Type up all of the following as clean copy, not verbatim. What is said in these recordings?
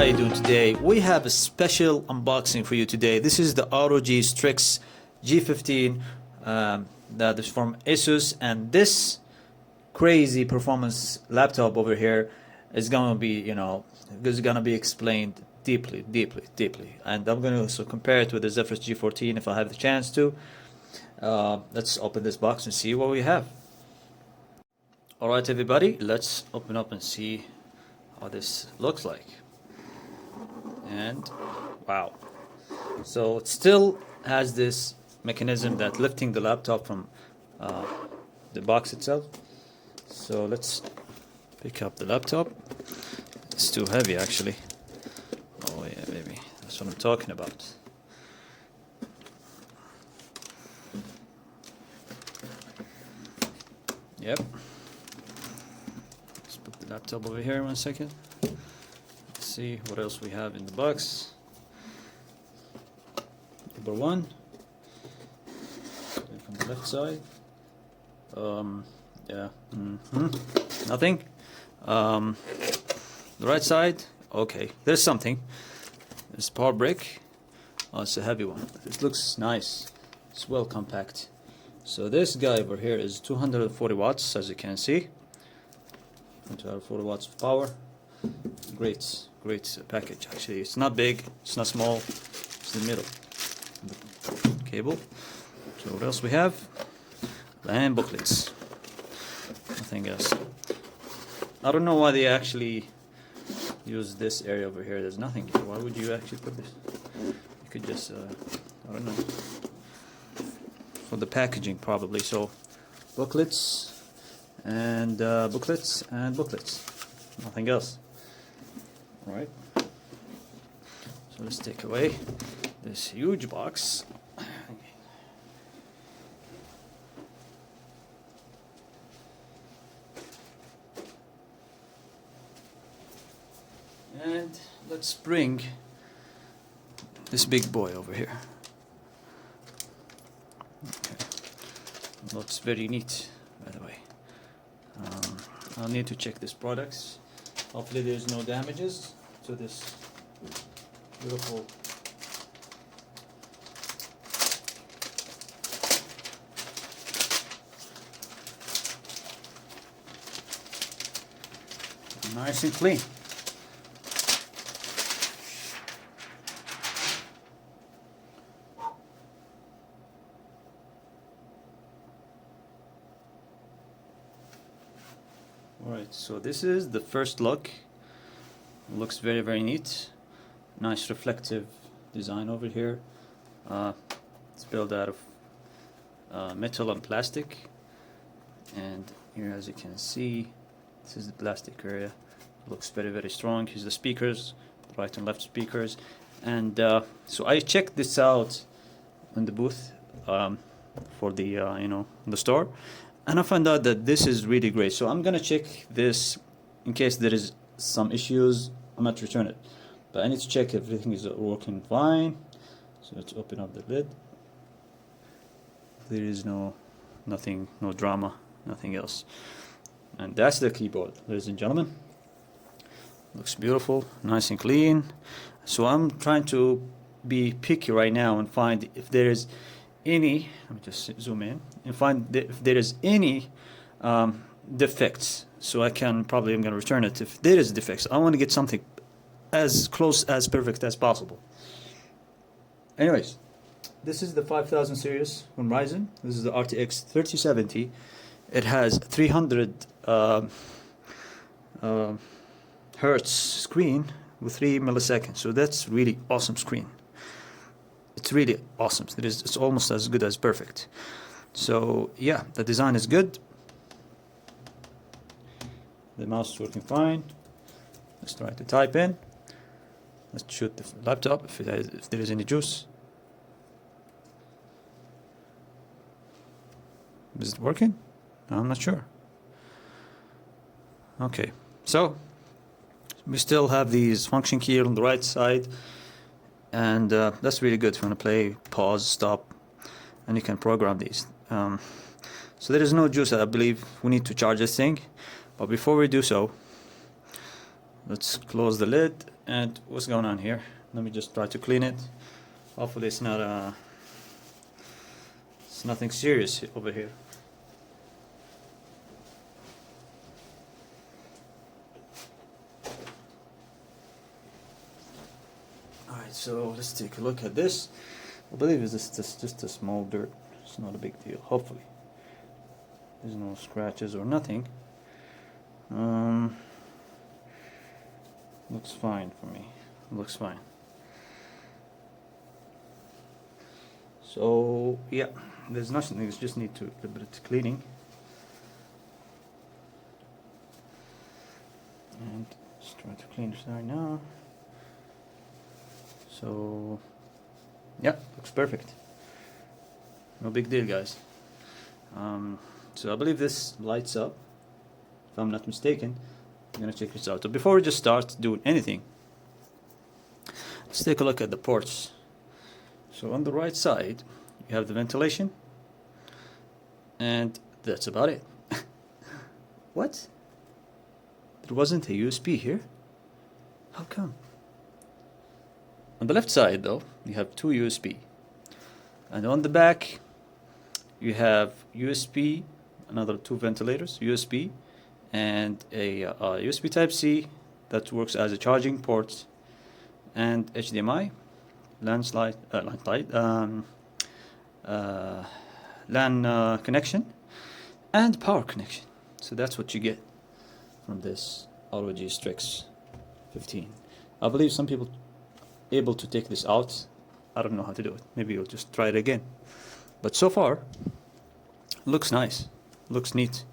how you doing today? We have a special unboxing for you today. This is the ROG Strix G15 that is from Asus, and this crazy performance laptop over here is gonna be, explained deeply, and I'm gonna also compare it with the Zephyrus G14 if I have the chance to. Let's open this box and see what we have. Alright everybody, let's open up and see how this looks like. And wow, so it still has this mechanism that lifting the laptop from the box itself. So let's pick up the laptop. It's too heavy actually. Oh yeah, baby, that's what I'm talking about. Yep. Let's put the laptop over here 1 second. Let's see what else we have in the box. Number one, from the left side. Nothing. The right side, okay, there's something. There's a power brick. Oh, it's a heavy one. It looks nice. It's well compact. So this guy over here is 240 watts, as you can see. 240 watts of power. Great package. Actually, it's not big, it's not small. It's in the middle. The cable. So what else we have? And booklets. Nothing else. I don't know why they actually use this area over here. There's nothing here. Why would you actually put this? You could just, I don't know. For the packaging probably. So booklets and booklets and booklets. Nothing else. Alright. So let's take away this huge box. And let's bring this big boy over here. Okay. Looks very neat, by the way. I'll need to check these products. Hopefully there's no damages to this beautiful nice and clean. Alright, so this is the first look. It looks very neat. Nice reflective design over here. It's built out of metal and plastic. And here, as you can see, this is the plastic area. Looks very strong. Here's the speakers, right and left speakers. And so I checked this out in the booth for the in the store. And I found out that this is really great. So I'm gonna check this in case there is some issues. I might return it, but I need to check everything is working fine. So let's open up the lid. There is nothing, no drama, nothing else. And that's the keyboard, ladies and gentlemen. Looks beautiful, nice and clean. So I'm trying to be picky right now and find if there is any, let me just zoom in and find if there is any defects. So I'm going to return it if there is defects. I want to get something as close as perfect as possible. Anyways, this is the 5000 series from Ryzen. This is the RTX 3070. It has 300 hertz screen with 3 milliseconds. So that's really awesome screen. It's really awesome. It's almost as good as perfect. So yeah, the design is good. The mouse is working fine. Let's try to type in. Let's shoot the laptop if there is any juice. Is it working? I'm not sure. Okay, so we still have these function key on the right side. And that's really good if you want to play, pause, stop, and you can program these. So there is no juice. I believe we need to charge this thing, but before we do so, let's close the lid And what's going on here? Let me just try to clean it. Hopefully it's not it's nothing serious over here. Alright, so let's take a look at this. I believe it's just a small dirt. It's not a big deal, hopefully. There's no scratches or nothing. Looks fine for me. Looks fine. So yeah, there's nothing. It's just need to a little bit of cleaning. And let's try to clean this right now. So yeah, looks perfect. No big deal, guys. So I believe this lights up, if I'm not mistaken. I'm gonna check this out. So before we just start doing anything, let's take a look at the ports. So on the right side, you have the ventilation, and that's about it. What? There wasn't a USB here? How come? On the left side, though, you have two USB, and on the back, you have USB, another two ventilators, USB, and a USB Type-C that works as a charging port, and HDMI, LAN connection, and power connection. So that's what you get from this ROG Strix 15. I believe some people able to take this out. I don't know how to do it. Maybe you'll just try it again. But so far, looks nice, looks neat.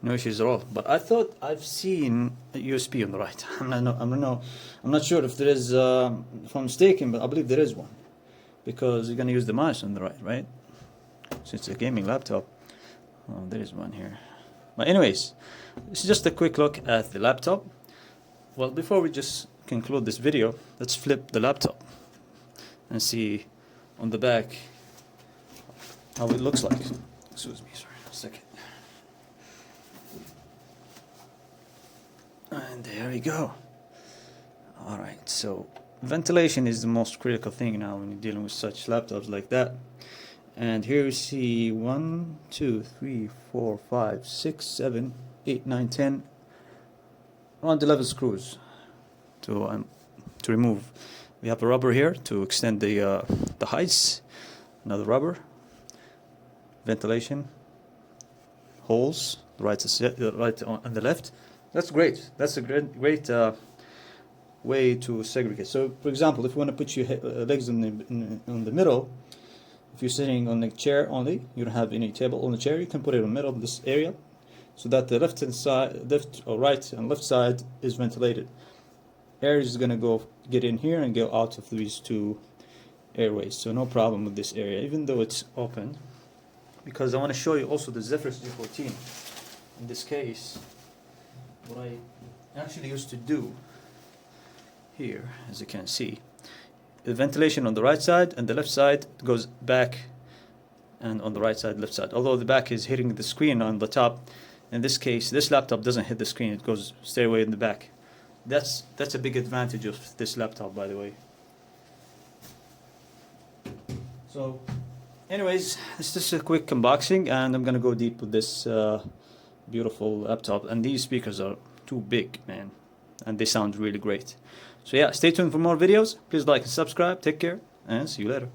No issues at all. But I thought I've seen a USB on the right. I'm not sure if there is. If I'm mistaken, but I believe there is one, because you're gonna use the mouse on the right, right? Since it's a gaming laptop. Oh, there is one here. But anyways, this is just a quick look at the laptop. Well, before we just conclude this video, let's flip the laptop and see on the back how it looks like. Excuse me, sorry, a second. And there we go. Alright, so ventilation is the most critical thing now when you're dealing with such laptops like that. And here we see 1, 2, 3, 4, 5, 6, 7, 8, 9, 10, around 11 screws to remove. We have a rubber here to extend the heights, another rubber, ventilation, holes, right on the left. That's great. That's a great way to segregate. So, for example, if you want to put your legs in the middle, if you're sitting on the chair only, you don't have any table on the chair, you can put it in the middle of this area, so that the left or right and left side is ventilated. Air is going to get in here and go out of these two airways. So no problem with this area, even though it's open, because I want to show you also the Zephyrus G14. In this case, what I actually used to do here, as you can see, the ventilation on the right side and the left side goes back, and on the right side, left side. Although the back is hitting the screen on the top, in this case, this laptop doesn't hit the screen, it goes straight away in the back. That's a big advantage of this laptop, by the way. So, anyways, it's just a quick unboxing, and I'm gonna go deep with this beautiful laptop. And these speakers are too big, man, and they sound really great. So yeah, stay tuned for more videos. Please like and subscribe. Take care, and see you later.